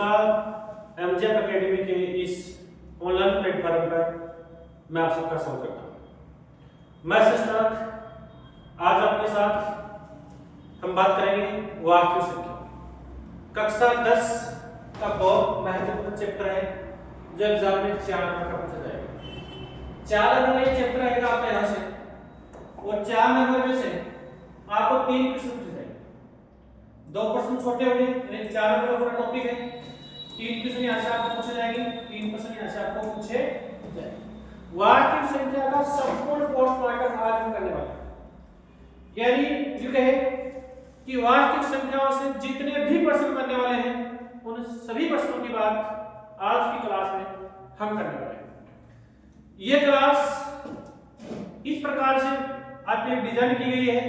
नमस्कार, MJF academy के इस ऑनलाइन प्लेटफॉर्म पर मैं आप सबका स्वागत करता हूँ। मैं सिस्टर आज आपके साथ हम बात करेंगे वास्तविक संख्या। कक्षा 10 का बहुत महत्वपूर्ण चैप्टर है जो एग्जाम में 4 नंबर का पूछा जाएगा। 4 नंबर ये चैप्टर रहेगा आपका यहाँ से, और 4 नंबर में से आपको 3 क्वेश्चन पूछे जाएंगे। 2 प्रश्न छोटे होंगे, यानी 4 नंबर का टॉपिक है। 3 क्वेश्चन यहाँ से आपको पूछे जाएंगे, 3 प्रश्न यहाँ से आपको पूछे जाएंगे। वास्तविक संख्या का संपूर्ण पोस्टमार्टम आज हम करने वाले हैं। यानी जो कहे कि वास्तविक संख्याओं से जितने भी प्रश्न बनने वाले हैं उन सभी प्रश्नों की बात आज की क्लास में हम करने वाले हैं। ये क्लास इस प्रकार से आपके डिजाइन की गई है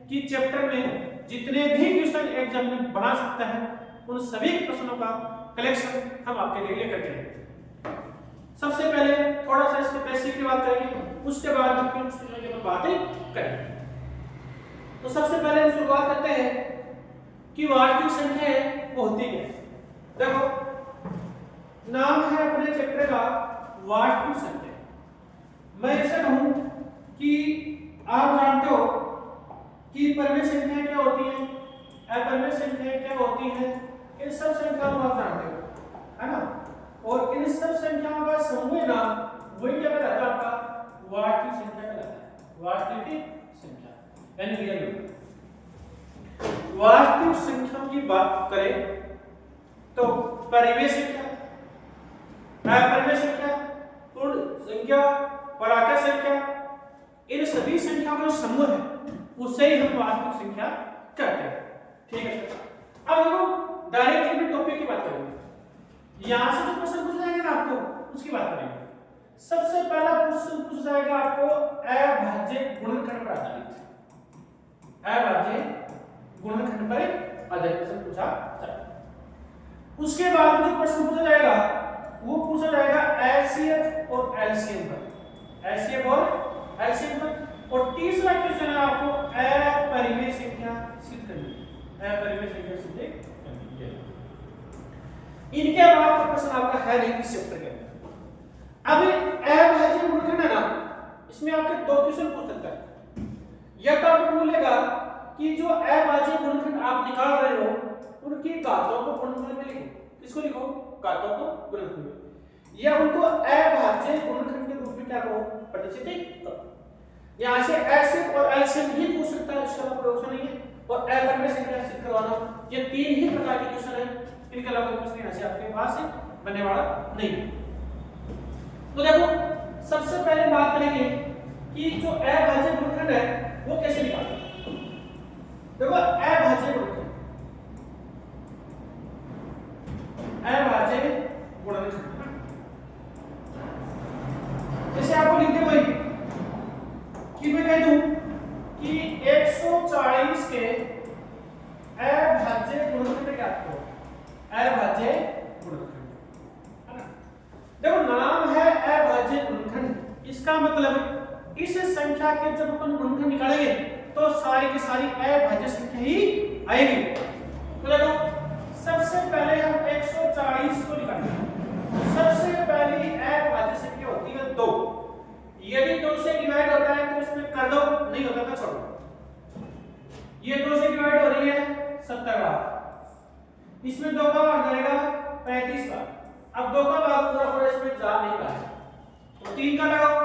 कि चैप्टर में जितने भी क्वेश्चन एग्जाम में बना सकता है उन सभी प्रश्नों का कलेक्शन हम आपके लिए लेकर के आएंगे। सबसे पहले थोड़ा सा इसके बेसिक की बात करेंगे, उसके बाद हम कुछ चीजों की बातें करेंगे। तो सबसे पहले हम शुरुआत करते हैं कि वास्तविक संख्या वो होती क्या है। देखो, नाम है अपने चैप्टर का वास्तविक संख्या। मैं ऐसा कहूं कि आप जानते हो कि परिमेय संख्या क्या होती है, अपरिमेय संख्या क्या होती है, इन सब संख्याओं को आप जानते हो, है ना। और इन सब संख्याओं का समूह ना वही क्या कहलाता है, आपका वास्तविक संख्या कहलाता है। वास्तविक संख्या यानी रियल नंबर। वास्तविक संख्या की बात करें तो परिमेय संख्या, अपरिमेय संख्या, पूर्ण संख्या, पराक्रय संख्या, इन सभी संख्याओं का समूह है, उसे ही हम वास्तविक संख्या कहते हैं। ठीक है। अब हम डायरेक्टली में टॉपिक की बात करेंगे। यहां से जो प्रश्न पूछा जाएगा ना आपको, उसकी बात करेंगे। सबसे पहला प्रश्न पूछा जाएगा आपको अभाज्य गुणनखंड पर आधारित। अभाज्य गुणनखंड पर आधारित प्रश्न पूछा जाएगा। उसके बाद जो प्रश्न पूछा जाएगा वो पूछा जाएगा एचसीएफ और एलसीएम पर। एचसीएफ और एलसीएम पर। और तीसरा क्वेश्चन है आपको अपरिमेय संख्या सिद्ध करनी है। अपरिमेय संख्या सिद्ध करनी है। इनके बाद का प्रश्न आपका है नहीं इस चैप्टर के अंदर। अब अभाज्य गुणनखंड है ना, इसमें आपके 2 क्वेश्चन पूछ सकता है। या तो आपको बोलेगा कि जो अभाज्य गुणनखंड आप निकाल रहे हो उनकी घातों को गुणनखंड में लिखो। किसको लिखो? घातों को गुणनखंड में। या उनको अभाज्य गुणनखंड के रूप में क्या करो? प्रतिष्ठित करो। यहां से एचसीएफ और एलसीएम भी पूछ सकता है, इसका कोई ऑप्शन नहीं है। और अपरिमेय संख्या सिद्ध करवाना, ये 3 ही प्रकार के क्वेश्चन हैं। इनके अलावा कोई क्वेश्चन यहां से आपके पास बनने वाला नहीं है। तो देखो, सबसे पहले बात करेंगे कि जो अभाज्य गुणनखंड है वो कैसे निकालना है। देखो, अभाज्य गुणनखंड, अभाज्य गुणनखंड जैसे आपको लिखते हुए कि मैं कह दूं कि 140 के अभाज्य गुणनखंड क्या करो? अभाज्य गुणनखंड, है ना। देखो, नाम है अभाज्य गुणनखंड, इसका मतलब इस संख्या के जब अपन गुणनखंड निकालेंगे तो सारी की सारी अभाज्य संख्या ही आएगी। तो देखो, सबसे पहले हम 140 को निकालेंगे। सबसे पहली अभाज्य संख्या होती है 2। यदि 2 से डिवाइड होता है तो इसमें कर दो, नहीं होता तो छोड़ दो। ये 2 से डिवाइड हो रही है 70 बार, इसमें 2 का भाग जाएगा 35 बार। अब 2 का भाग पूरा पूरा इसमें जा नहीं रहा है, तो 3 का लगाओ,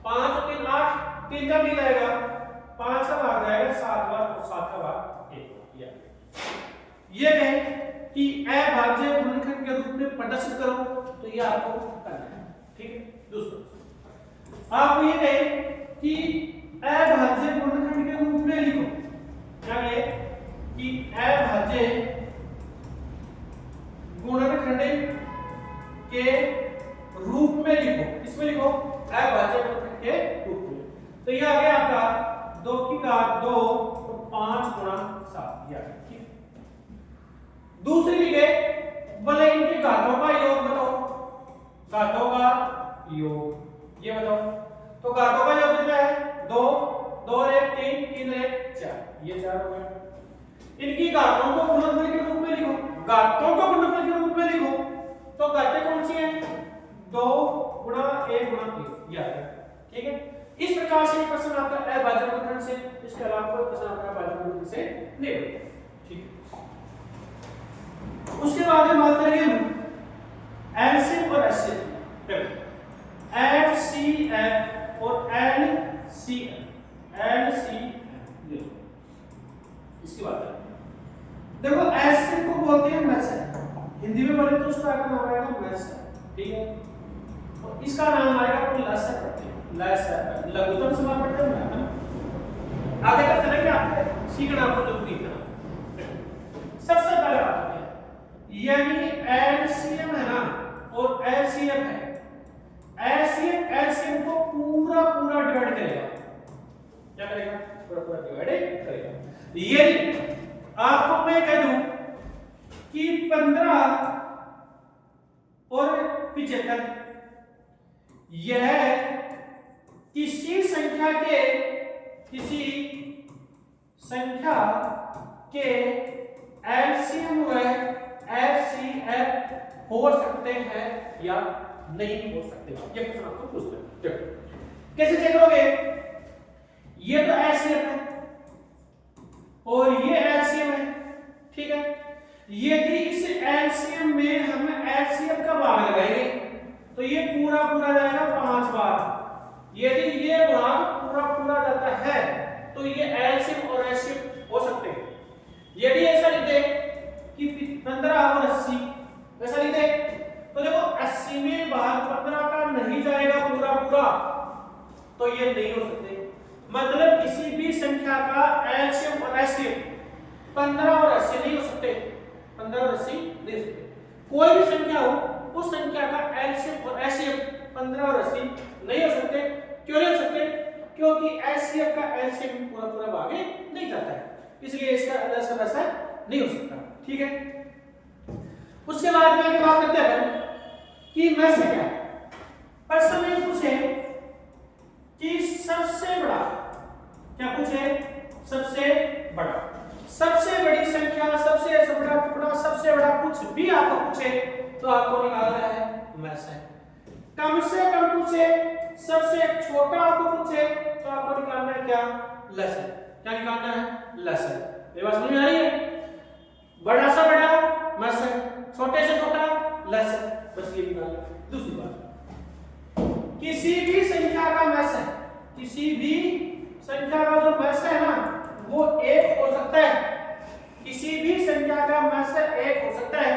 5 और 3 8, 3 का नहीं जाएगा, 5 का भाग जाएगा 7 बार और 7 का भाग 1 बार। ये कहें कि अभाज्य गुणनखंड के रूप में प्रदर्शित करो, तो ये आपको करना है। ठीक है। दूसरा आप ये कहें कि अभाज्य गुणनखंड के रूप में लिखो। क्या कहें कि अभाज्य गुणनखंड के रूप में लिखो। किसमें लिखो? अभाज्य गुणनखंड के रूप में। तो ये आ गया आपका 2 की घात 2 तो 5 गुणा 7 ये आ गया। ठीक। दूसरी लिखे बोले इनकी घातों का योग बताओ। घातों का योग ये बताओ। तो घातों का योग कितना है? 2 2 और 1 3 3 और 1 4, ये 4 हो गया। इनकी घातों को गुणनफल के रूप में लिखो। घातों को गुणनफल के तो घातें कौन सी हैं? 2 गुणा 1 गुणा 3 याद है, ठीक है। इस प्रकार से प्रश्न आपका अभाज्य गुणनखंड से, इसके अलावा कोई प्रश्न आपका अभाज्य गुणनखंड से नहीं होगा, ठीक है। उसके बाद में बात करेंगे हम एलसीएम और एचसीएफ, एचसीएफ और एलसीएफ, इसकी बात करें। देखो एचसीएफ को बोलते हैं मैसेज, हिंदी में बोले तो उसका नाम आएगा मैसेज, ठीक है। और इसका नाम आएगा तो लसर पढ़ते हैं, लसर लघुत्तम समास पढ़ते हैं ना। आगे तक चलेंगे, आपको सीखना आपको जरूरी है। सबसे पहले बात करते हैं, यानी एलसीएम है ना और एलसीएम है, एलसीएम एलसीएम को पूरा पूरा डिवाइड करेगा। क्या करेगा? पूरा पूरा डिवाइड करेगा। यदि आपको मैं कह दूं कि 15 और 75 यह किसी संख्या के एलसीएम व एचसीएफ हो सकते हैं या नहीं हो सकते, ये क्वेश्चन आपको पूछना है। कैसे चेक करोगे? ये तो एचसीएफ है और ये एलसीएम है, ठीक है। यदि इस एलसीएम में हम एचसीएफ का भाग लगाएंगे तो ये पूरा पूरा जाएगा 5 बार। यदि ये भाग पूरा पूरा जाता है तो ये एलसीएम और एचसीएफ हो सकते हैं। यदि ऐसा लिखे कि 15 और 80 ऐसा लिखे तो देखो 80 में भाग 15 का नहीं जाएगा पूरा पूरा, तो ये नहीं हो सकते। मतलब किसी भी संख्या का एलसीएम और एचसीएफ 15 और 80 नहीं हो सकते, 15 और 80 नहीं हो सकते। कोई भी संख्या हो उस संख्या का एलसीएम और एचसीएफ 15 और 80 नहीं हो सकते। क्यों नहीं हो सकते? क्योंकि एचसीएफ का एलसीएम पूरा पूरा भाग नहीं जाता है, इसलिए इसका एलसीएम ऐसा नहीं हो सकता, ठीक है। उसके बाद में आगे बात करते हैं कि मैं से क्या प्रश्न में पूछे कि सबसे बड़ा, क्या पूछे? सबसे बड़ी संख्या, सबसे बड़ा टुकड़ा, सबसे बड़ा कुछ भी आपको पूछे तो आपको निकालना है मैसे। कम से कम पूछे, सबसे छोटा आपको पूछे तो आपको निकालना है क्या? लसर। क्या निकालना है? लसर। ये बात समझ में आ रही है? बड़ा से बड़ा मैसे, छोटे से छोटा लसर, बस ये निकालना। दूसरी बात, किसी भी संख्या का मैसे, किसी भी संख्या का जो मैसे है ना वो एक हो सकता है, किसी भी संख्या का मैसे एक हो सकता है,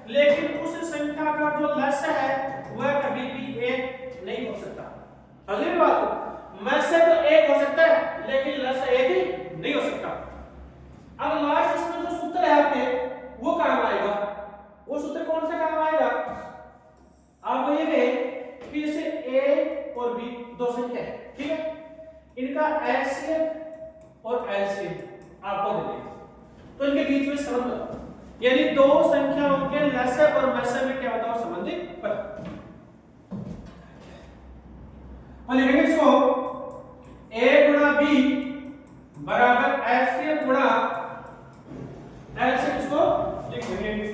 लेकिन उस संख्या का जो लसर है वह कभी भी एक नहीं हो सकता। अगली बात, मैसे तो एक हो सकता है लेकिन लसर एक ही नहीं हो सकता। अब लास्ट इसमें जो सूत्र है आपके वो काम आएगा। वो सूत्र कौन सा काम आएगा? आप ये कहें कि जैसे a और b दो संख्या है, ठीक है, इनका एचसीएफ और एलसीएम आपको दे देंगे तो इनके बीच में संबंध बताओ, यानी दो संख्याओं के लसर और मैसे में क्या बताओ? संबंधित बताओ। और लिखेंगे इसको a गुणा b बराबर एचसीएफ गुणा एलसीएम, इसको लिख देंगे।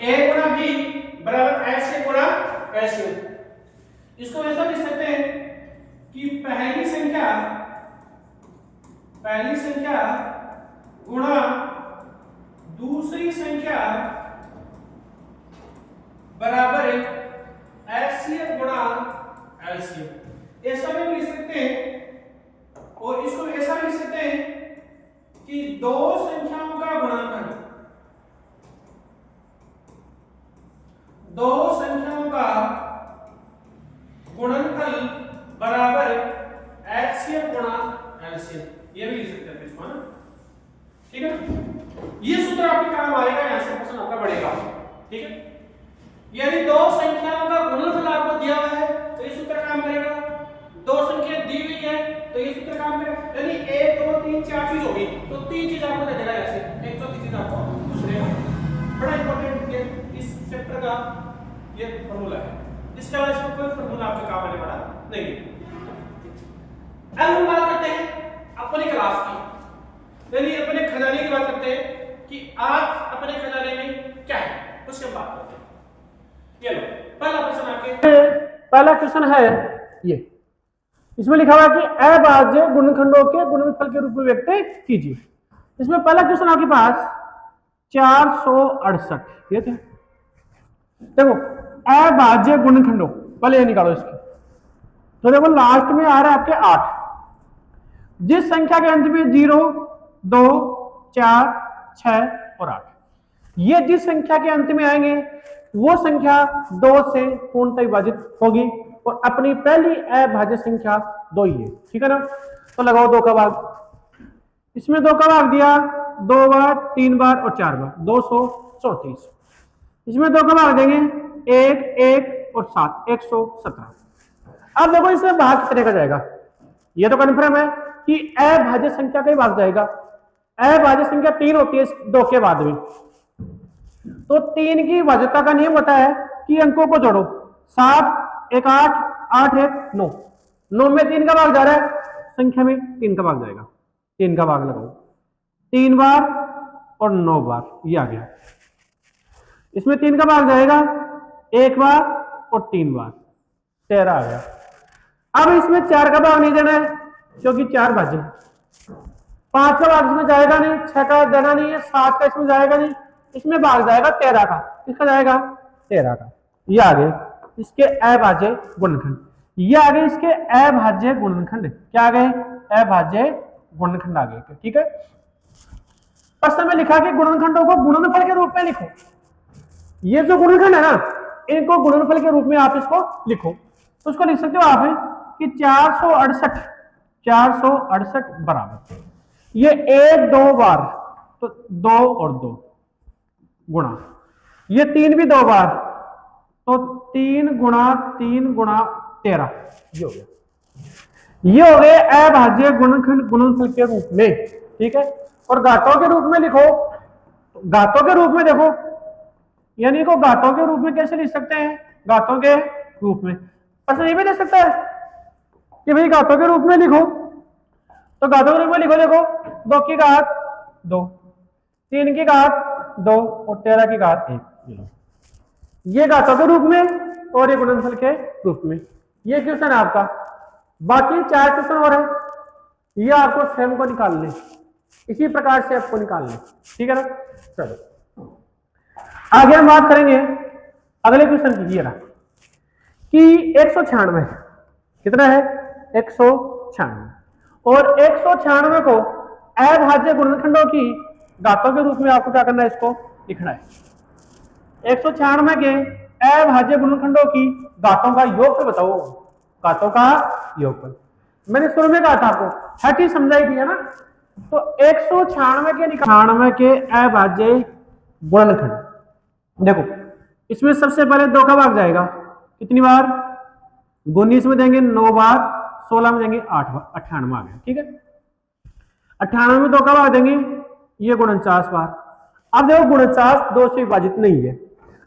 a गुणा b बराबर एचसीएफ गुणा एलसीएम। इसको ऐसा लिख सकते हैं कि पहली संख्या गुणा दूसरी संख्या बराबर एचसीएफ गुणा एलसीएम। ऐसा भी लिख सकते हैं और इसको ऐसा लिख सकते हैं कि दो संख्याओं का गुणनफल, दो संख्याओं का गुणनफल बराबर एचसीएफ गुणा एलसीएम, ये भी लिख सकते हैं इसको, ना, ठीक है। ये सूत्र आपके काम आएगा, यहां से क्वेश्चन आपका बढ़ेगा, ठीक है। यदि दो संख्याओं का गुणनफल आपको दिया हुआ है तो ये सूत्र काम करेगा। दो संख्या दी हुई है तो ये सूत्र काम करेगा। यानी 1 2 3 4 चीज होगी तो तीन चीज आपको दे देगा, ऐसे एक चौथी चीज आपको पूछ लेगा। बड़ा इंपॉर्टेंट ये इस चैप्टर का ये फार्मूला है, इसके अलावा इसमें कोई फार्मूला आपके काम आने वाला नहीं। अब हम बात करते हैं अपनी क्लास की। यानी अपने खजाने की बात करते हैं कि आज अपने खजाने में क्या है, उसके हम बात करते हैं। ये लो पहला क्वेश्चन आपके, पहला क्वेश्चन है ये, इसमें लिखा हुआ है कि अभाज्य गुणनखंडों के गुणनफल के रूप में व्यक्त कीजिए। इसमें पहला क्वेश्चन आपके पास 468, ये थे। देखो अभाज्य गुणनखंडों, पहले ये निकालो इसके, तो देखो लास्ट में आ रहा है आपके 8, जिस संख्या के अंत में 0, 2, 4, 6 और 8, ये जिस संख्या के अंत में आएंगे वो संख्या 2 से पूर्णतः विभाजित होगी और अपनी पहली अभाज्य संख्या 2 ही है, ठीक है ना। तो लगाओ 2 का भाग, इसमें 2 का भाग दिया 2 बार, 3 बार और 4 बार, 234। इसमें 2 का भाग देंगे 1, 1 और 7, 117। अब देखो इसमें भाग कितने का जाएगा, ये तो कन्फर्म है कि अभाज्य संख्या का ही भाग जाएगा। अभाज्य संख्या 3 होती है 2 के बाद में, तो 3 की भाज्यता का नियम होता है कि अंकों को जोड़ो, 7, 1 8, 8 1 9, 9 में 3 का भाग जा रहा है, संख्या में 3 का भाग जाएगा, 3 का भाग लगाओ 3 बार और 9 बार, ये आ गया। इसमें 3 का भाग जाएगा 1 बार और 3 बार, 13 आ गया। अब इसमें 4 का भाग नहीं देना है क्योंकि 4 भाज्य, 5 का भाग इसमें जाएगा नहीं, 6 का देना नहीं है, 7 का इसमें जाएगा नहीं, इसमें भाग जाएगा 13 का, किसका जाएगा 13 का। ये आगे इसके अभाज्य गुणनखंड, ये आगे इसके अभाज्य गुणनखंड, क्या आ गए अभाज्य गुणनखंड आ गए, ठीक है। प्रश्न में लिखा कि गुणनखंडों को गुणनफल के रूप में लिखो। ये जो गुणनखंड है ना, इनको गुणनफल के रूप में आप इसको लिखो, तो उसको लिख सकते हो आप कि 468 बराबर, ये 1 2 बार तो 2 और 2 गुणा, ये 3 भी 2 बार तो 3 गुणा 3 गुणा 13, ये हो गया। ये हो गए अभाज्य गुणनखंड गुणनफल के रूप में, ठीक है। और घातों के रूप में लिखो, घातों के रूप में देखो, यानी को घातों के रूप में कैसे लिख सकते हैं, घातों के रूप में प्रश्न ये भी दे सकता है कि भाई घातों के रूप में लिखो, तो घातों के रूप में लिखो, देखो 2 की घात 2, 3 की घात 2 और 13 की घात 1, ये घातों के रूप में और ये गुणनफल के रूप में। ये क्वेश्चन है आपका, बाकी 4 क्वेश्चन और है, ये आपको स्वयं को निकालने, इसी प्रकार से आपको निकालने, ठीक है ना। चलो आगे हम बात करेंगे अगले क्वेश्चन की, ये रहा कि 196 कितना है 196, और 196 को अभाज्य गुणनखंडों की घातों के रूप में आपको क्या करना है, इसको लिखना है। 196 के अभाज्य गुणनखंडों की घातों का योगफल बताओ, घातों का योगफल। मैंने शुरू में कहा था आपको, हट ही समझाई थी है ना। तो 196 के अभाज्य गुणनखंड, देखो इसमें सबसे पहले 2 का भाग जाएगा, कितनी बार 19 में देंगे 9 बार, 16 में देंगे 8 बार, 98 आ गया, ठीक है। 98 में 2 का भाग देंगे, ये 49 बार। अब देखो 49 2 से विभाजित नहीं है,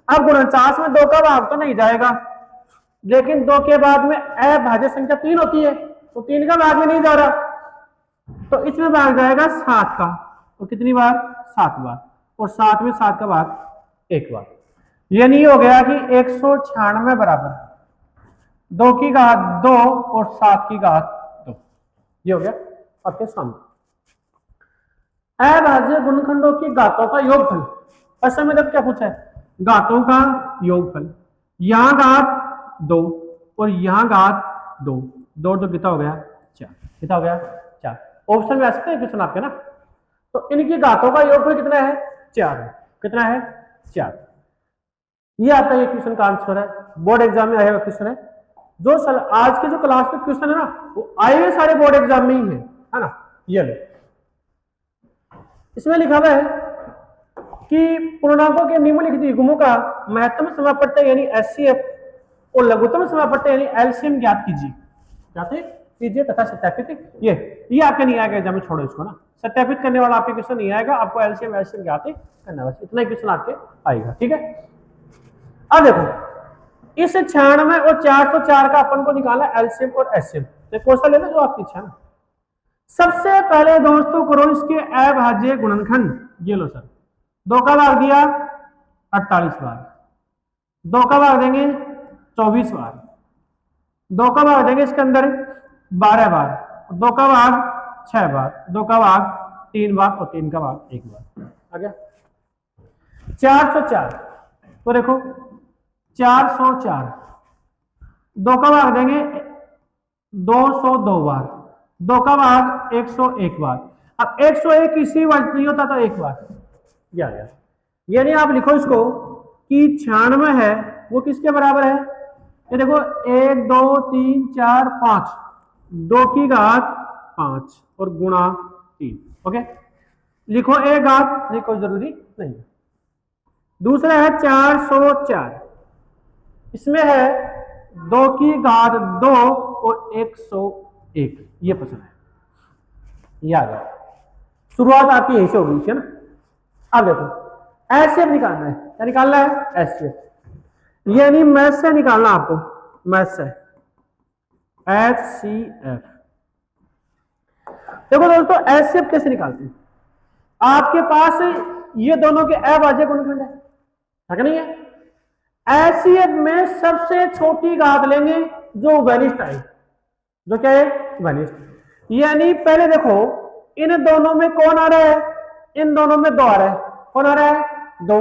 अब 49 में 2 का भाग तो नहीं जाएगा, लेकिन 2 के बाद में अभाज्य संख्या 3 होती है, तो 3 का भाग भी नहीं जा रहा, तो इसमें भाग जाएगा 7 का, तो कितनी बार 7 बार, और 7 में 7 का भाग 1 बार। ये नहीं हो गया कि 196 बराबर 2 की घात 2 और 7 की घात 2, ये हो गया आपके सामने। अभाज्य गुणनखंडों की घातों का योगफल, ऐसा में जब क्या पूछा है, घातों का योगफल, यहां घात 2 और यहां घात 2, 2 तो कितना हो गया 4, कितना हो गया 4। ऑप्शन में आ सकते हैं क्वेश्चन आपके ना, तो इनकी घातों का योगफल कितना है 4, कितना है 4। ये आपका ये क्वेश्चन का आंसर है, बोर्ड एग्जाम में आया हुआ क्वेश्चन है। जो आज के जो क्लास में क्वेश्चन है ना, वो आए हुए सारे बोर्ड एग्जाम में ही है ना। ये लो, इसमें लिखा हुआ है कि पूर्णांकों के निम्नलिखित युग्मों का महत्तम समापट्ट यानी एचसीएफ और लघुत्तम समापट्ट यानी एलसीएम ज्ञात कीजिए, जाते कीजिए तथा सत्यापित। ये आपके नहीं आएगा एग्जाम में, छोड़ो इसको ना, सत्यापित करने वाला आपके क्वेश्चन नहीं आएगा, आपको एलसीएम एलसीएम ज्ञात करना, बस इतना ही क्वेश्चन आपके आएगा, ठीक है। अब देखो इस 96 और 404 का अपन को निकाला एलसीएम और एचसीएम, तो कौन सा लेना जो आपकी इच्छा है। सबसे पहले दोस्तों करो इसके अभाज्य गुणनखंड। ये लो सर, 2 का भाग दिया 48 बार, 2 का भाग देंगे 24 बार, 2 का भाग देंगे इसके अंदर 12 बार, 2 का भाग 6 बार, 2 का भाग 3 बार और 3 का भाग 1 बार। आ गया 404। तो देखो 404, 2 का भाग देंगे 202 बार, 2 का भाग 101 बार। अब 101 किसी वक्त नहीं होता तो 1 बार या यानी आप लिखो इसको कि 96 है वो किसके बराबर है, ये देखो 1 2 3 4 5, 2 की घात 5 और गुणा 3। ओके, लिखो एक घात, नहीं कोई जरूरी नहीं। दूसरा है 404, इसमें है 2 की घात 2 और 101, ये पसंद है, ये आ गया। शुरुआत आपकी यहीं से होगी ना। अब देखो एचसीएफ निकालना है, क्या निकालना है, एचसीएफ, यानी मैथ से निकालना आपको, मैथ से एचसीएफ। देखो दोस्तों एचसीएफ कैसे निकालते हैं, आपके पास ये दोनों के अभाज्य गुणनखंड है नहीं है। एचसीएफ में सबसे छोटी घात लेंगे जो वनिष्ठ आए, जो क्या है, वनिष्ठ। यानी पहले देखो इन दोनों में कौन आ रहा है, इन दोनों में 2 आ रहा है, कौन आ रहा है, 2,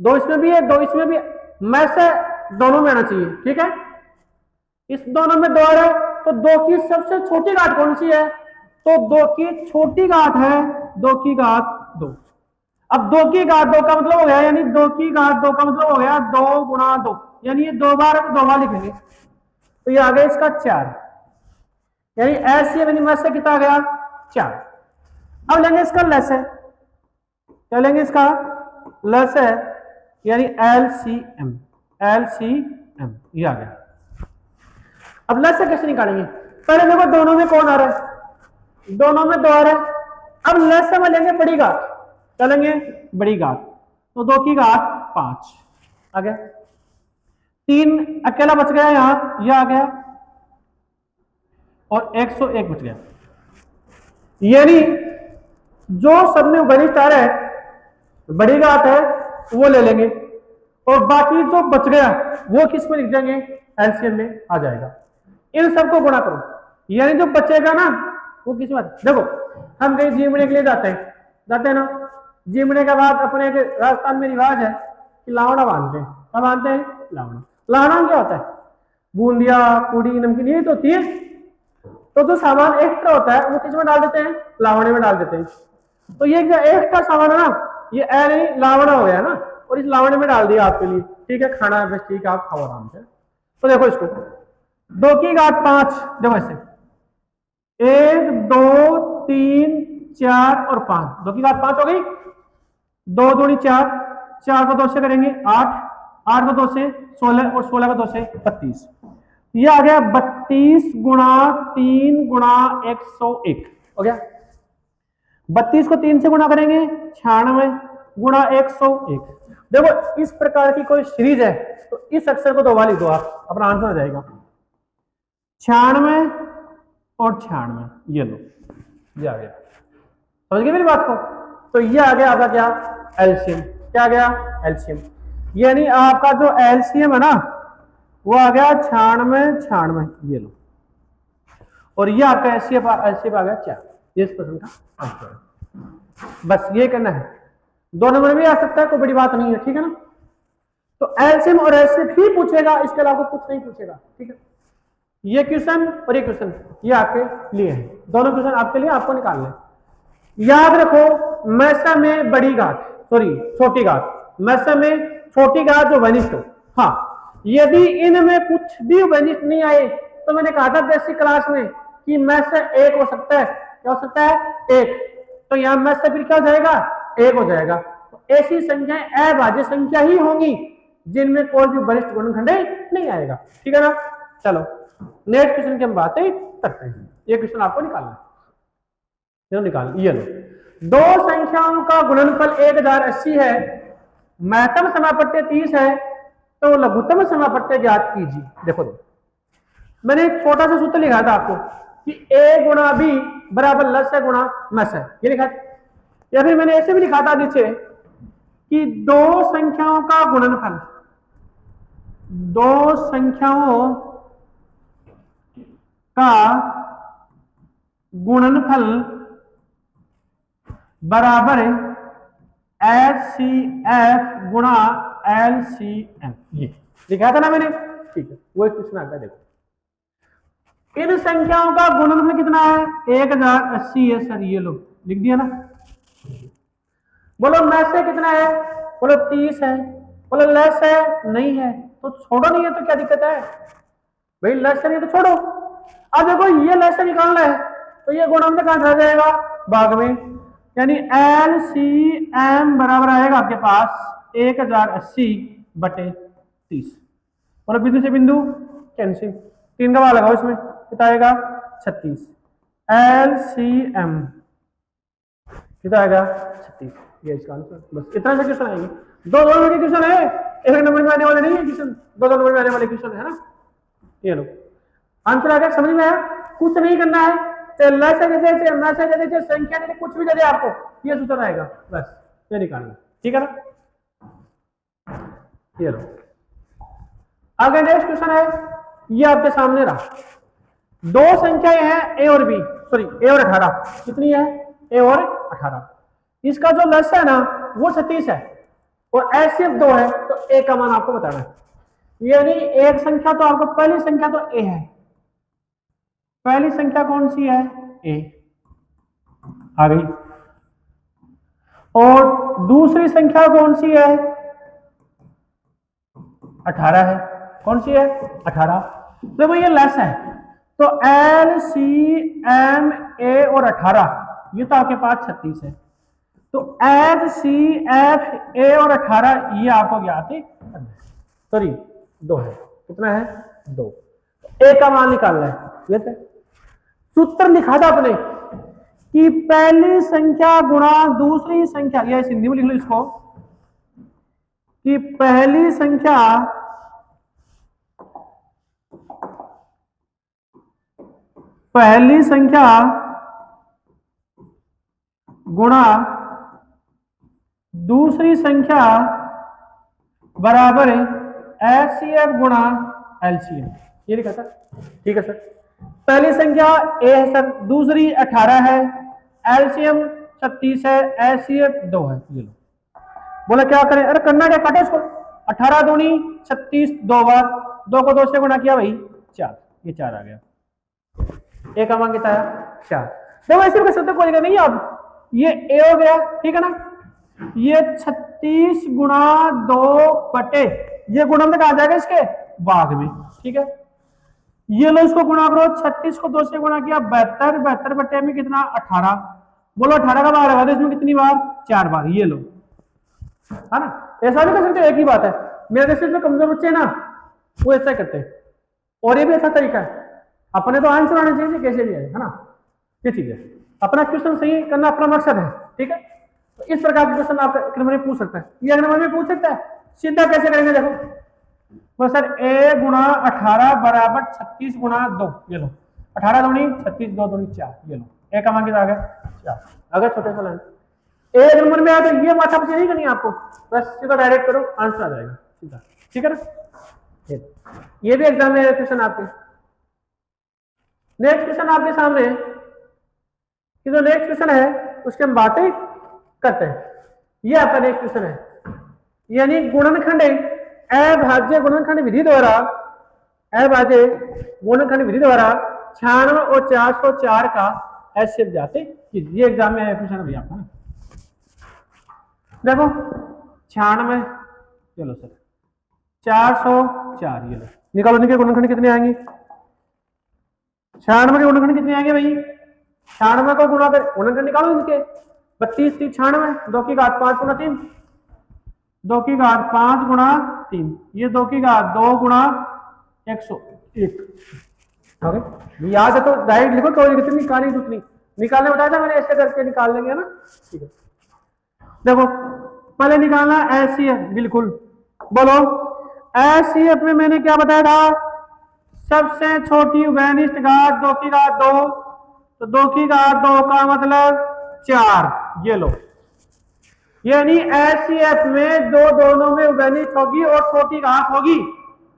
2 इसमें भी है 2 इसमें भी, मैं से दोनों में आना चाहिए, ठीक है। इस दोनों में 2 आ रहा है तो 2 की सबसे छोटी घात कौन सी है, तो 2 की छोटी घात है 2 की घात 2। अब 2 की घात 2 का मतलब हो गया, यानी 2 की घात 2 का मतलब हो गया 2 गुणा 2, यानी ये 2 बार 2 बार लिखेंगे तो ये आ गया इसका 4, यानी ऐसे में से कितना आ गया 4। अब लेंगे इसका लस है, क्या लेंगे इसका लस है, यानी एलसीएम, एलसीएम ये आ गया। अब लस से कैसे निकालेंगे, पहले देखो दोनों में कौन आ रहा है, दोनों में 2 आ रहा है। अब लस में लेंगे बड़ी घात, चलेंगे बड़ी घात, तो 2 की घात 5 आ गया, 3 अकेला बच गया यहां, यह आ गया और 101 बच गया। यानी जो सब में वरिष्ठ आ रहा है बड़ी घात है वो ले लेंगे और बाकी जो बच गया वो किस में लिख देंगे, एलसीएम में आ जाएगा। इन सबको गुणा करो, यानी जो बचेगा ना वो किस में, देखो हम कहीं जीवने के लिए जाते हैं ना, जीवने के बाद अपने राजस्थान में रिवाज है कि लावड़ा बांधते हैं, क्या बांधते हैं, लावड़ा। लावड़ा क्या होता है, बूंदिया पूड़ी नमकीन ये तो होती है, तो जो सामान एक्स्ट्रा होता है वो किस में डाल देते हैं, लावड़े में डाल देते हैं। तो ये जो एक्स्ट्रा सामान है ना ये नहीं लावड़ा हो गया ना, और इस लावड़े में डाल दिया आपके लिए, ठीक है, खाना है बस, ठीक है आप खाओ आराम से। तो देखो इसको 2 की घात 5, देखो ऐसे 1 2 3 4 और 5, 2 की घात 5 हो गई, 2 दूनी 4, 4 को 2 से करेंगे 8, 8 को 2 से 16 और 16 को 2 से 32, ये आ गया 32 गुणा 3 गुणा 101 हो गया। 32 को 3 से गुणा करेंगे 96 गुणा 101। देखो इस प्रकार की कोई सीरीज है तो इस अक्षर को 2 बार लिख दो, आप अपना आंसर आ जाएगा 96 और 96, ये लो ये आ गया, समझ गए मेरी बात को। तो ये आ गया आपका क्या, एलसीएम, क्या आ गया, एलसीएम। यानी आपका जो एलसीएम है ना वो आ गया 96 96, ये लो, और ये आपका एलसीएम आ गया 4, ये इस प्रश्न का आंसर है। बस ये करना है, 2 नंबर भी आ सकता है, कोई बड़ी बात नहीं है, ठीक है ना। तो एलसीएम और एलसीएम ही पूछेगा, इसके अलावा कुछ नहीं पूछेगा, ठीक है। ये क्वेश्चन और ये क्वेश्चन ये आपके लिए है, दोनों क्वेश्चन आपके लिए, आपको निकालना है। याद रखो मैसा में बड़ी घात, सॉरी छोटी घात, मैसा में छोटी घात जो वनिष्ठ हो, हाँ यदि इनमें कुछ भी वनिष्ठ नहीं आए तो मैंने कहा था बेसिक क्लास में कि मैसा 1 हो सकता है, क्या हो सकता है 1, तो यहां मैसा फिर क्या हो जाएगा 1 हो जाएगा। तो ऐसी संख्याएं अभाज्य संख्या ही होंगी जिनमें कोई भी वरिष्ठ गुणनखंड नहीं आएगा, ठीक है ना। चलो नेक्स्ट क्वेश्चन की हम बातें करते हैं, ये क्वेश्चन आपको निकालना है, निकाल ये लो, 2 संख्याओं का गुणनफल 1080 है, महत्तम समापत्य 30 है, तो लघुत्तम समापत्य ज्ञात कीजिए। देखो मैंने एक छोटा सा सूत्र लिखा था आपको कि a गुणा b बराबर लस है गुणा मस है, ये लिखा है। या फिर मैंने ऐसे भी लिखा था नीचे कि दो संख्याओं का गुणनफल, दो संख्याओं का गुणनफल बराबर HCF गुणा LCM, ये लिखा था ना मैंने, ठीक है। वो एक क्वेश्चन आता है, देखो इन संख्याओं का गुणनफल कितना है, 1080 है सर, ये लो लिख दिया ना। बोलो मैस है कितना है, बोलो 30 है, बोलो लेस है नहीं है तो छोड़ो, नहीं है तो क्या दिक्कत है भाई, लेस नहीं है तो छोड़ो। अब देखो ये लेस निकालना है तो ये गुणनफल कहां चला जाएगा, भाग में, यानी LCM बराबर आएगा आपके पास 1080 बटे 30। बोलो बिंदु से बिंदु कैंसिल, 3 का भाग लगाओ इसमें, कितना आएगा 36। LCM कितना आएगा 36, ये इसका आंसर। बस इतना सा क्वेश्चन आएंगे, दो नंबर के क्वेश्चन है, एक नंबर में आने वाले नहीं है क्वेश्चन, दो नंबर में आने वाले क्वेश्चन है ना। ये लो आंसर आ गया, समझ में आया, कुछ नहीं करना है, चाहे लेस दे दे, चाहे मैसेज दे दे, चाहे संख्या दे दे, कुछ भी दे दे आपको, ये सूत्र आएगा, बस ये निकालना, ठीक है ना। ये लो आगे नेक्स्ट क्वेश्चन है, ये आपके सामने रहा, दो संख्याएं हैं ए और बी, सॉरी ए और 18, कितनी है ए और 18, इसका जो लस है ना वो 36 है और एचसीएफ 2 है, तो ए का मान आपको बताना है। यानी एक संख्या तो आपको, पहली संख्या तो ए है, पहली संख्या कौन सी है ए आ गई, और दूसरी संख्या कौन सी है 18 है, कौन सी है 18। देखो ये लेस है तो LCM A और 18, ये तो आपके पास 36 है, तो HCF A और 18 ये आपको ज्ञात है, सॉरी 2 है, कितना है 2, ए का मान निकालना है। ये सूत्र लिखा था अपने कि पहली संख्या गुणा दूसरी संख्या, या हिंदी में लिख लो इसको, कि पहली संख्या गुणा दूसरी संख्या बराबर HCF गुणा LCM, ये लिखा था, ठीक है सर। पहली संख्या ए है सर, दूसरी 18 है, LCM 36 है, HCF 2 है, ये लो। बोला क्या करें, अरे करना क्या, काटो इसको, 18 दूनी 36, 2 बार, 2 को 2 से गुणा किया भाई 4, ये 4 आ गया, ए का मान कितना है 4। देखो ऐसे कर सकते, कोई दिक्कत नहीं है। अब ये ए हो गया, ठीक है ना, ये 36 गुणा 2 बटे, ये गुणन कहा जाएगा इसके भाग में, ठीक है। ये लो इसको गुणा करो, 36 को 2 से गुणा किया 72, 72 बटे में कितना 18, बोलो 18 का भाग लगा दो, इसमें कितनी बार 4 बार, ये लो, है ना। ऐसा नहीं कर सकते, एक ही बात है, मेरे जैसे जो कमजोर बच्चे ना वो ऐसा करते हैं, और ये भी अच्छा तरीका है, अपने तो आंसर आने चाहिए कैसे भी है ना, ये चीज है, अपना क्वेश्चन सही करना अपना मकसद है, ठीक है। तो इस प्रकार के क्वेश्चन आप एक नंबर में पूछ सकता है, ये नंबर में पूछ सकता है, सीधा कैसे करेंगे देखो, तो सर a गुणा 18 बराबर 36 गुणा 2, ये लो 18 दूनी 36, 2 दूनी 4, ये लो, a का मान कितना आ गया 4। अगर छोटे सा लाइन ए नंबर में आया तो ये माथा पीछे नहीं करनी आपको, बस सीधा डायरेक्ट करो, आंसर आ जाएगा सीधा, ठीक है ना। ये भी एग्जाम में क्वेश्चन आपके। नेक्स्ट क्वेश्चन आपके सामने, कि जो नेक्स्ट क्वेश्चन है उसकी हम बातें करते हैं। ये आपका नेक्स्ट क्वेश्चन है, यानी गुणनखंड अभाज्य गुणनखंड विधि द्वारा, अभाज्य गुणनखंड विधि द्वारा 96 और 404 का एचसीएफ जाते, ये एग्जाम में क्वेश्चन है भैया आपका ना। देखो 96, चलो सर 404, ये लो निकालो, इनके गुणनखंड कितने आएंगे, 96 के गुणनखंड कितने आएंगे भाई, 96 को गुणा कर गुणनखंड निकालो इनके, 32 3 96, 2 की घात 5 गुणा 3, 2 की घात 5 गुणा 3, ये 2 की घात 2 गुणा 101, ओके। याद है तो डायरेक्ट लिखो, कोई कितनी निकालनी कितनी निकालने बताया था मैंने, ऐसे करके निकाल लेंगे ना, ठीक है। देखो पहले निकालना एचसीएफ, बिल्कुल बोलो एचसीएफ में मैंने क्या बताया था सबसे छोटी उभयनिष्ठ घात 2 की घात 2, तो 2 की घात 2 का मतलब 4, ये लो। यानी एचसीएफ में दोनों में उभयनिष्ठ होगी और छोटी घात होगी,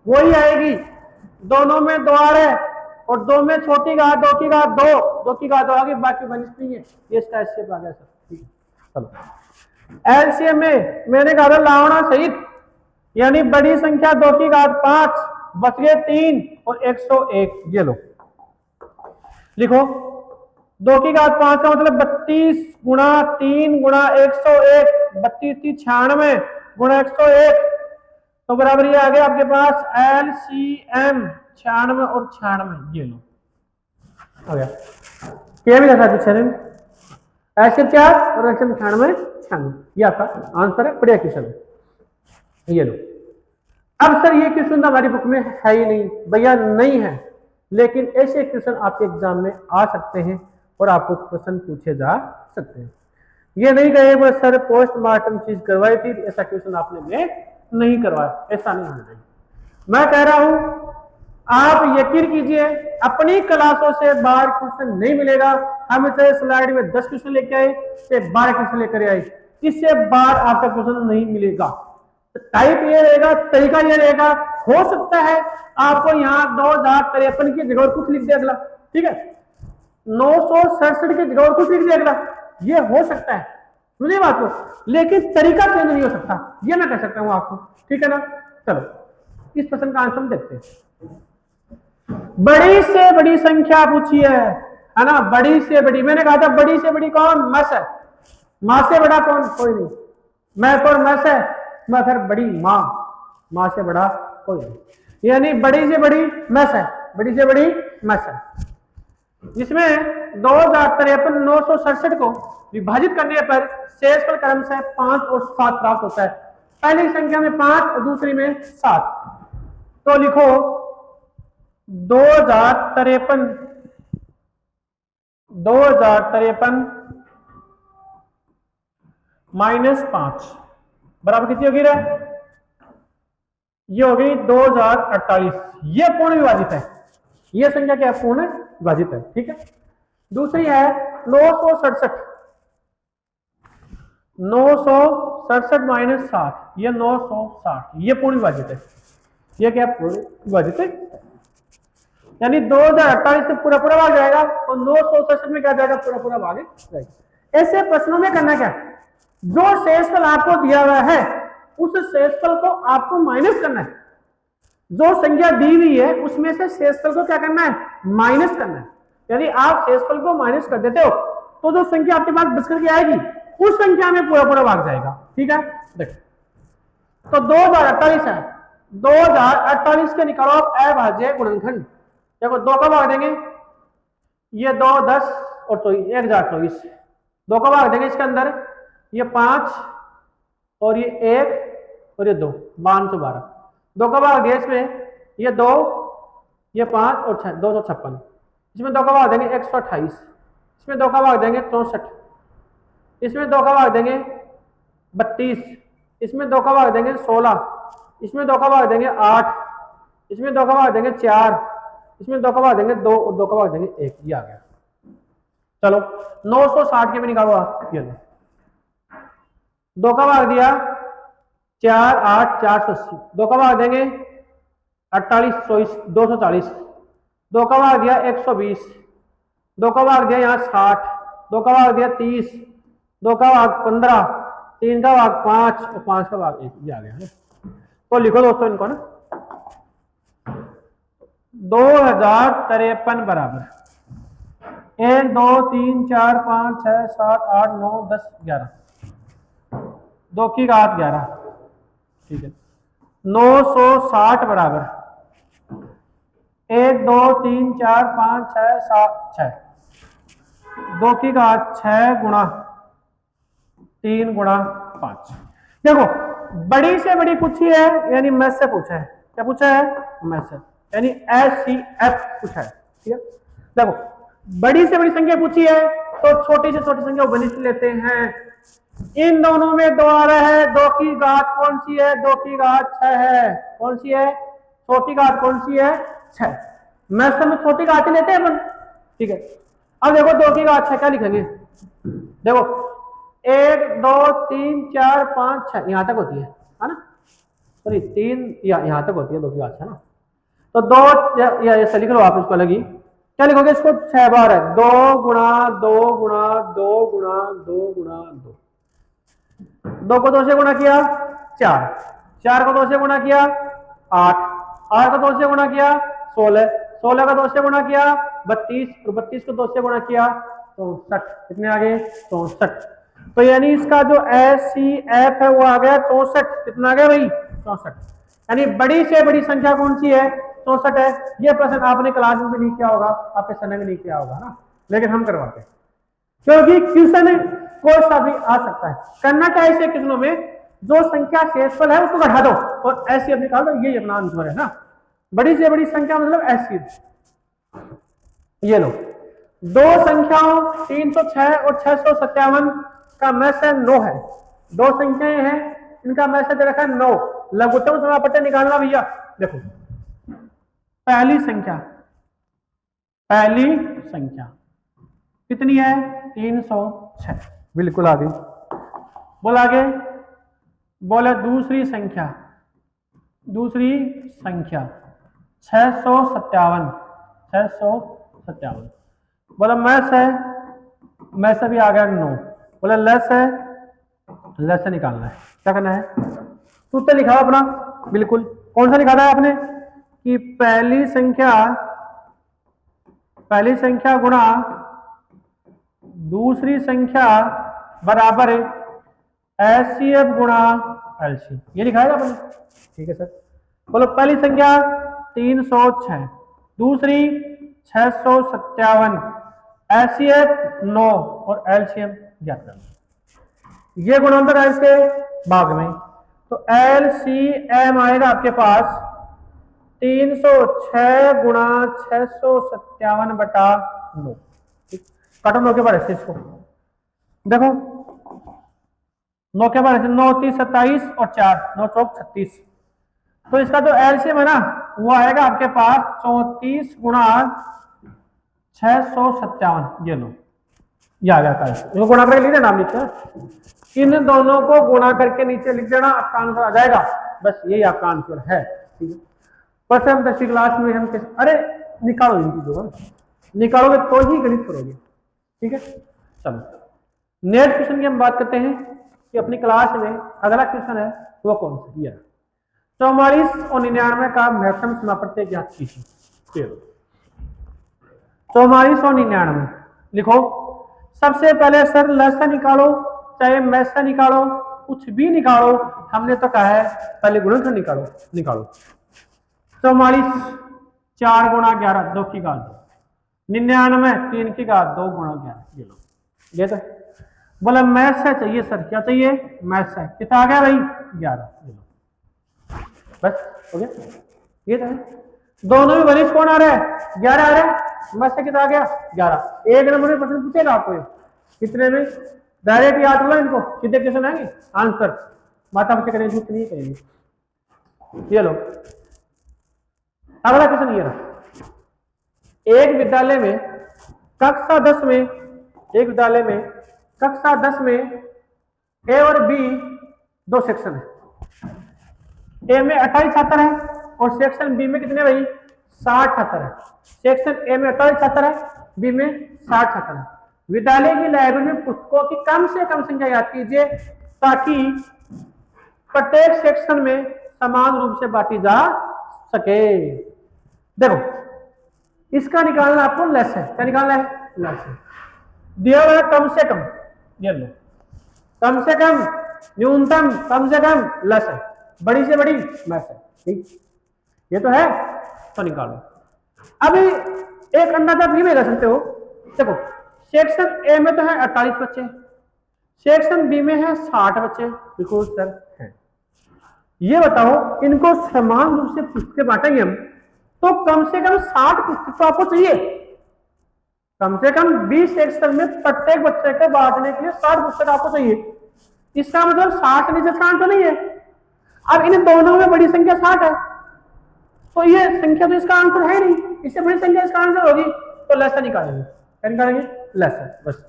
वही आएगी। दोनों में 2 आ रहा है और 2 में छोटी घात 2 की घात 2, 2 की घात 2 आगे, बाकी उभयनिष्ठ नहीं है। ये इसका एचसीएफ आ गया सर। ठीक है, चलो एलसीएम में मैंने कहा था लावना सहित, यानी बड़ी संख्या 2 की घात 5, बच गए 3 और 101, ये लो लिखो। 2 की घात 5 का मतलब 32 गुणा 3 गुणा 101, 32 96 गुणा 101, तो बराबर ये आ गया आपके पास एलसीएम 96 और 96, ये लो आ गया। क्या भी रखा था ऐसे 4 और ऐसे 96 96, ये आपका आंसर है। बढ़िया क्वेश्चन है, ये लो। अब सर ये क्वेश्चन हमारी बुक में है ही नहीं भैया, नहीं है, लेकिन ऐसे क्वेश्चन आपके एग्जाम में आ सकते हैं और आपको क्वेश्चन पूछे जा सकते हैं। ये नहीं कहे वो सर पोस्टमार्टम चीज करवाई थी, ऐसा क्वेश्चन आपने में नहीं करवाया, ऐसा नहीं होना चाहिए। मैं कह रहा हूं आप यकीन कीजिए अपनी क्लासों से बाहर क्वेश्चन नहीं मिलेगा। हम चाहे स्लाइड में 10 क्वेश्चन लेके आए, चाहे 12 क्वेश्चन लेकर आए, इससे बाहर आपका क्वेश्चन नहीं मिलेगा। टाइप ये रहेगा, तरीका ये रहेगा। हो सकता है आपको यहाँ 2053 की जगह कुछ लिख दे अगला, ठीक है, 967 की जगह कुछ लिख दे अगला, ये हो सकता है, सुनिए बात को, लेकिन तरीका चेंज नहीं हो सकता, ये मैं कह सकता हूँ आपको, ठीक है ना। चलो इस प्रश्न का आंसर हम देखते हैं। बड़ी से बड़ी संख्या पूछी है ना, बड़ी से बड़ी। मैंने कहा था बड़ी से बड़ी कौन, मस है। मां से बड़ा कौन, कोई नहीं। मैं कौन, मस है, मैं फिर बड़ी मां, मां से बड़ा कोई नहीं। यानी बड़ी से बड़ी मस है, बड़ी से बड़ी मस है। जिसमें 2053 967 को विभाजित करने पर शेषफल क्रमशः 5 और 7 प्राप्त होता है। पहली संख्या में 5 और दूसरी में 7, तो लिखो 2053 माइनस 5 बराबर कितनी होगी रे, ये होगी 2048। ये पूर्ण विभाजित है, ये संख्या क्या पूर्ण विभाजित है, ठीक है। दूसरी है 967 माइनस 7, ये 960, ये पूर्ण विभाजित है। ये क्या पूर्ण विभाजित है, यानी 2048 से पूरा पूरा भाग जाएगा और 967 में क्या जाएगा, पूरा पूरा भाग जाएगा। ऐसे प्रश्नों में करना क्या, जो शेषफल आपको दिया हुआ है उस शेषफल को आपको माइनस करना है। जो संख्या दी हुई है उसमें से शेषफल को क्या करना है, माइनस करना है। यदि आप शेषफल को माइनस कर देते हो तो जो संख्या आपके पास बच करके आएगी उस संख्या में पूरा पूरा भाग जाएगा, ठीक है। देखो तो 2048 है, 2048 के निकालो आप अभाज्य गुणनखंड। देखो 2 का भाग देंगे, ये 2 10 और 1024, 2 का भाग देंगे इसके अंदर, ये 5 और ये 1 और ये 2, 512। 2 का भाग दिया इसमें, ये 2, ये 5 और 6, 256। इसमें 2 का भाग देंगे 128, इसमें 2 का भाग देंगे 64, इसमें 2 का भाग देंगे 32, इसमें 2 का भाग देंगे 16, इसमें 2 का भाग देंगे 8, इसमें 2 का भाग देंगे 4, इसमें 2 का भाग देंगे 2 और 2 का भाग देंगे 1, ये आ गया। चलो 960 के भी निकालो, ये 2 का भाग दिया 4 8 480, 2 का भाग देंगे 48 24 240, 2 का भाग दिया 120, 2 का भाग दिया यहाँ 60, 2 का भाग दिया 30, 2 का भाग 15, 3 का भाग 5 और 5 का भाग 1, ये आ गया। तो लिखो दोस्तों इनको ना, 2053 बराबर 1 2 3 4 5 6 7 8 9 10 11, 2 की घात 11, ठीक है। 960 बराबर 1 2 3 4 5 6 7 6, 2 की घात 6 गुणा 3 गुणा 5। देखो बड़ी से बड़ी पूछी है, यानी मैथ से पूछा है। क्या पूछा है, मैथ से, यानी एचसीएफ पूछा है, ठीक है। देखो बड़ी से बड़ी संख्या पूछी है तो छोटी से छोटी संख्या उभयनिष्ठ लेते हैं। इन दोनों में 2 आ रहा है, 2 की घात कौन सी है, 2 की घात 6 है। कौन सी है, छोटी घात कौन सी है, 6। मैथ्स में छोटी घात लेते हैं अपन, ठीक है। अब देखो 2 की घात 6 क्या लिखेंगे, देखो 1 2 3 4 5 6 यहाँ तक होती है ना, सॉरी 3 यहाँ तक होती है 2 की घात 6 ना। तो 2 या ऐसे लिख लो आप इसको, अलग ही क्या लिखोगे इसको, 6 बार है, 2 गुणा 2 गुणा 2 गुणा 2 गुणा 2, 2 को 2 से गुणा किया 4, 4 को 2 से गुणा किया 8, 8 को 2 से गुणा किया 16, 16 का 2 से गुणा किया 32, और 32 को 2 से गुणा किया 64, कितने आ गए 64। तो यानी इसका जो SCF है वो आ गया 64, कितना आ गया भाई 64। यानी बड़ी से बड़ी संख्या कौन सी है, 64 है। ये प्रश्न आपने क्लास में भी नहीं किया होगा, आपके समय में नहीं किया होगा ना, लेकिन हम करवाते हैं क्योंकि क्वेश्चन कोई सा भी आ सकता है। करना क्या ऐसे क्वेश्चनों में, जो संख्या शेषफल है उसको घटा दो और ऐसे निकाल दो, ये अपना आंसर है ना। बड़ी से बड़ी संख्या मतलब ऐसी, ये लो 2 संख्याओं 306 और 657 का मैसेज 9 है, 2 संख्याएं हैं इनका मैसेज रखा है 9। लघुत्तम समापत्ति निकालना भैया, देखो पहली संख्या कितनी है 306, बिल्कुल आ गई। बोल आगे, बोले दूसरी संख्या 657, बोला मैस है भी आ गया 9, बोला लेस से निकालना है, क्या करना है, सूत्र लिखा अपना, बिल्कुल कौन सा लिखा है आपने कि पहली संख्या गुणा दूसरी संख्या बराबर SCF गुणा LC, ये लिखा है आपने, ठीक है सर। बोलो पहली संख्या 306, दूसरी 657, SCF 9 और LCM ज्ञात करना, ये गुणोत्तर है इसके भाग में। तो LCM आएगा आपके पास 306 गुणा 657 बटा 9, काटो 9 के बाद ऐसे इसको देखो, 9 के बाद ऐसे 9 3 27 और 4 9 चौक 36, तो इसका जो एलसीएम है ना वो आएगा आपके पास 34 गुणा 657, ये लो ये आ गया, इसको गुणा करके लिख देना, नाम लिखते इन दोनों को गुणा करके नीचे लिख देना, आपका आंसर आ जाएगा, बस यही आपका आंसर है, ठीक है। पर हम 10वीं क्लास में हम अरे निकालो इन चीजों को, निकालोगे तो ही गणित करोगे, ठीक है। चलो नेक्स्ट क्वेश्चन की हम बात करते हैं कि अपनी क्लास में अगला क्वेश्चन है वो कौन सा, ये 44 और 99 का महत्तम समापत्ति ज्ञात कीजिए। 44 और 99 लिखो, सबसे पहले सर लसा निकालो चाहे मैसा निकालो, कुछ भी निकालो, हमने तो कहा है पहले गुणनखंड निकालो। 44 4 गुणा 11 2 की घात 99 3 की घात 2 गुणा 11, ये लो, ये तो बोला मैथ्स है, चाहिए सर क्या चाहिए, मैथ्स है, कितना आ गया भाई 11, ये लो, बस हो गया, ये तो है। दोनों में वरिष्ठ कौन आ रहा है 11 आ रहा है, मैथ्स से कितना आ गया 11। एक नंबर में प्रश्न पूछेगा आपको कितने में, डायरेक्ट याद होगा इनको, सीधे क्वेश्चन आएंगे आंसर, माता बच्चे करेंगे झूठ नहीं करेंगे, ये लो। अगला क्वेश्चन ये रहा, एक विद्यालय में कक्षा 10 में ए और बी दो सेक्शन है, ए में 28 छात्र है और सेक्शन बी में कितने भाई 60 छात्र है। सेक्शन ए में 28 छात्र है, बी में 60 छात्र है। विद्यालय की लाइब्रेरी में पुस्तकों की कम से कम संख्या याद कीजिए ताकि प्रत्येक सेक्शन में समान रूप से बांटी जा सके। देखो इसका निकालना आपको लेस है, क्या निकालना है लेस है, दिया हुआ कम से कम, ये लो कम से कम न्यूनतम कम से कम लेस है, बड़ी से बड़ी लेस है, ठीक ये तो है, तो निकालो। अभी एक अंदाजा भी लगा सकते हो, देखो सेक्शन ए में तो है 48 बच्चे, सेक्शन बी में है 60 बच्चे, बिल्कुल सर है। ये बताओ इनको समान रूप से पुस्तकें बांटेंगे हम तो कम से कम 60 पुस्तक तो आपको चाहिए, कम से कम 20 सेक्शन में प्रत्येक बच्चे को बांटने के लिए 60 पुस्तक आपको चाहिए। इसका मतलब 60 नीचे स्थान तो नहीं है। अब इन दोनों में बड़ी संख्या 60 है तो ये संख्या तो इसका आंसर है नहीं, इससे बड़ी संख्या इसका आंसर होगी तो लेसर निकालेंगे। क्या निकालेंगे? लेसर। बस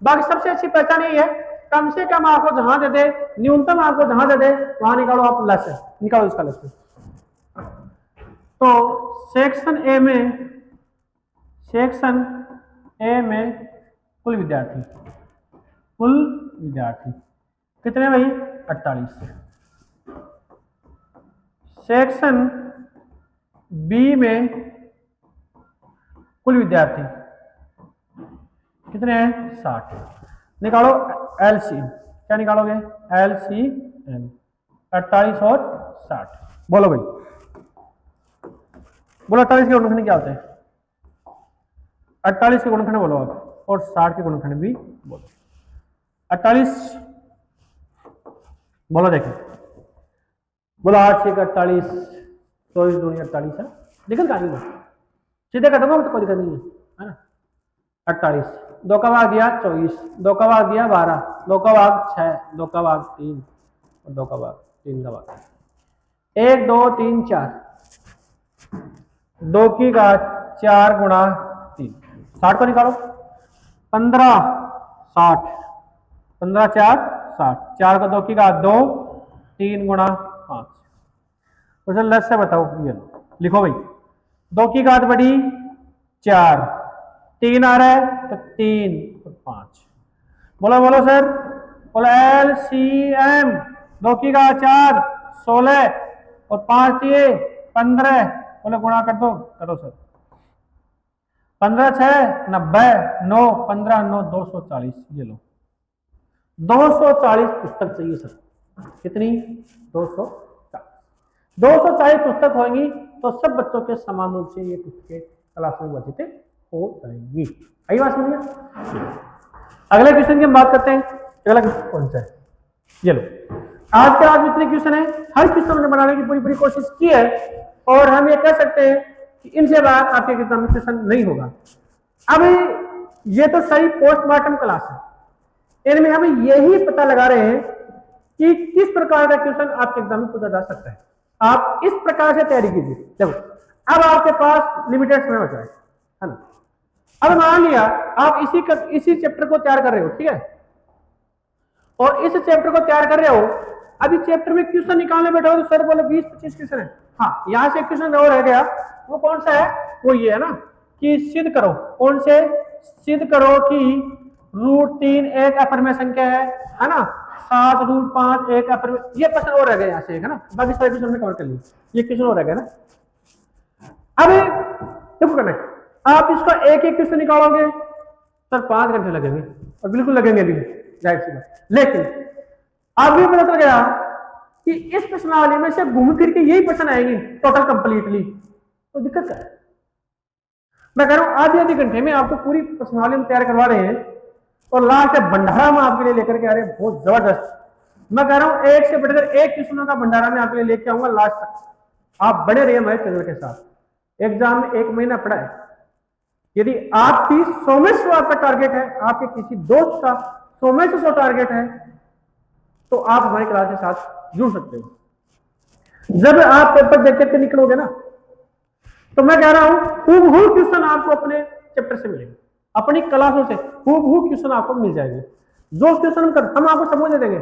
बाकी सबसे अच्छी पहचान यही है, कम से कम आपको जहां दे दे, न्यूनतम आपको जहां दे दे वहां निकालो आप लेसर, निकालो इसका लेसर। तो सेक्शन ए में कुल विद्यार्थी कितने भाई? 48। सेक्शन बी में कुल विद्यार्थी कितने हैं? 60। निकालो एलसीएम। क्या निकालोगे? एलसीएम 48 और 60। बोलो भाई, बोलो 48 के गुणनखंड क्या होते हैं? 48 के गुणनखंड बोलो आप, और 60 के गुणनखंड भी बोलो। 48 बोलो, देखें बोलो। 8 से 48, 24 दूनी 48 है। निकल का नहीं, सीधे कटूंगा तो कोई दिक्कत नहीं है ना। 48, 2 का भाग दिया 24, 2 का भाग दिया 12, 2 का भाग 6, 2 का भाग 3 और 2 का भाग 3 का भाग 1 2 3 4, 2 की घात 4 गुणा 3। 60 को निकालो। 15 60, 15 4 60, 4 को 2 की घात 2, 3 गुणा 5। तो चल लस से बताओ, ये लिखो भाई। 2 की घात बढ़ी 4, 3 आ रहा है तो 3 और 5। बोलो बोलो सर, बोलो एलसीएम। 2 की घात 4 16 और 5 दिए 15। बोलो गुणा कर दो, करो सर। 15 6 90, 9 15 9 240। ये लो 240 पुस्तक चाहिए सर। कितनी? 240 पुस्तक होंगी तो सब बच्चों के समान रूप से ये पुस्तकें क्लास में विभाजित हो जाएंगी। आई बात समझिए। अगले क्वेश्चन की हम बात करते हैं। अगला क्वेश्चन कौन सा है? ये लो, आज के आज जितने क्वेश्चन है हर क्वेश्चन हमने बनाने की पूरी कोशिश की है, और हम ये कह सकते हैं कि इनसे बाद आपके एग्जाम में क्वेश्चन नहीं होगा। अब ये तो सही पोस्टमार्टम क्लास है, इनमें हम यही पता लगा रहे हैं कि किस प्रकार का क्वेश्चन आपके एग्जाम में पूछा जा सकता है। आप इस प्रकार से तैयारी कीजिए। देखो, अब आपके पास लिमिटेड समय बचा है ना। अब मान लिया आप इसी चैप्टर को तैयार कर रहे हो, ठीक है, और इस चैप्टर को तैयार कर रहे हो। अभी चैप्टर में क्वेश्चन निकालने बैठे हो तो सर बोले 20-25 क्वेश्चन है। हाँ, यहां से क्वेश्चन और रह गया, वो कौन सा है? वो ये है ना कि सिद्ध करो। कौन से? सिद्ध करो कि √3 एक अपरिमेय संख्या है ना। 7 √5 एक अपरिमेय। ये क्वेश्चन और रह गया यहाँ से, है ना। बाकी सारे क्वेश्चन हमने कवर कर लिए, ये क्वेश्चन और रह गया ना। अब देखो करना है, आप इसका एक एक क्वेश्चन निकालोगे सर 5 घंटे लगेंगे, और बिल्कुल लगेंगे भी, जाहिर सी बात। लेकिन आप भी पता चल गया कि इस प्रश्नावली में से घूम फिर के यही प्रश्न आएंगे टोटल कंप्लीटली, तो दिक्कत क्या है? मैं कह रहा हूं आधे घंटे में आपको पूरी प्रश्नावली हम तैयार करवा रहे हैं, और लास्ट भंडारा में आपके लिए लेकर के आ रहे हैं बहुत जबरदस्त। मैं कह रहा हूं एक से बढ़कर एक क्वेश्चनों का भंडारा में आपके लिए लेके आऊंगा लास्ट तक। आप बने रहिए हमारे चैनल के साथ। एग्जाम में 1 महीना पड़ा है। यदि आपकी 100 में 100 आपका टारगेट है, आपके किसी दोस्त का 100 में से 100 टारगेट है, तो आप हमारी क्लास के साथ जुड़ सकते हो। जब आप पेपर देख करके निकलोगे ना, तो मैं कह रहा हूं खूब क्वेश्चन आपको अपने चैप्टर से मिलेंगे, अपनी क्लासों से खूब क्वेश्चन आपको मिल जाएंगे। जो क्वेश्चन हम आपको समझ दे देंगे,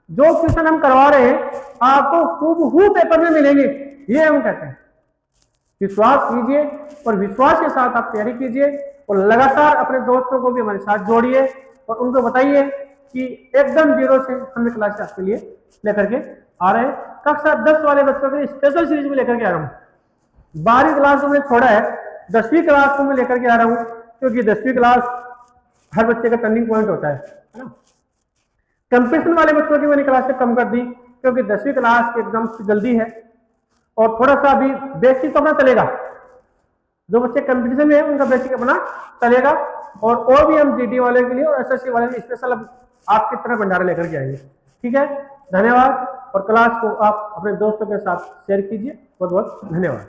जो क्वेश्चन हम करवा रहे हैं आपको खूब पेपर में मिलेंगे, ये हम कहते हैं। विश्वास कीजिए और विश्वास के साथ आप तैयारी कीजिए, और लगातार अपने दोस्तों को भी हमारे साथ जोड़िए और उनको बताइए कि एकदम 0 से हमने क्लास आपके लिए लेकर के आ रहे हैं। कक्षा 10 वाले बच्चों के लिए स्पेशल सीरीज में लेकर के आ रहा हूँ। 12वीं क्लास को मैंने छोड़ा है, 10वीं क्लास को मैं लेकर के आ रहा हूँ, क्योंकि 10वीं क्लास हर बच्चे का टर्निंग पॉइंट होता है ना। कंपटीशन वाले बच्चों की मैंने क्लास से कम कर दी, क्योंकि 10वीं क्लास के एग्जाम जल्दी है, और थोड़ा सा अभी बेसिक तो अपना चलेगा। जो बच्चे कंपटीशन में है उनका बेसिक अपना चलेगा, और OBM GD वाले के लिए और SSC वाले के लिए स्पेशल आपकी तरह भंडारा लेकर के आएंगे। ठीक है, धन्यवाद। और क्लास को आप अपने दोस्तों के साथ शेयर कीजिए। बहुत बहुत धन्यवाद।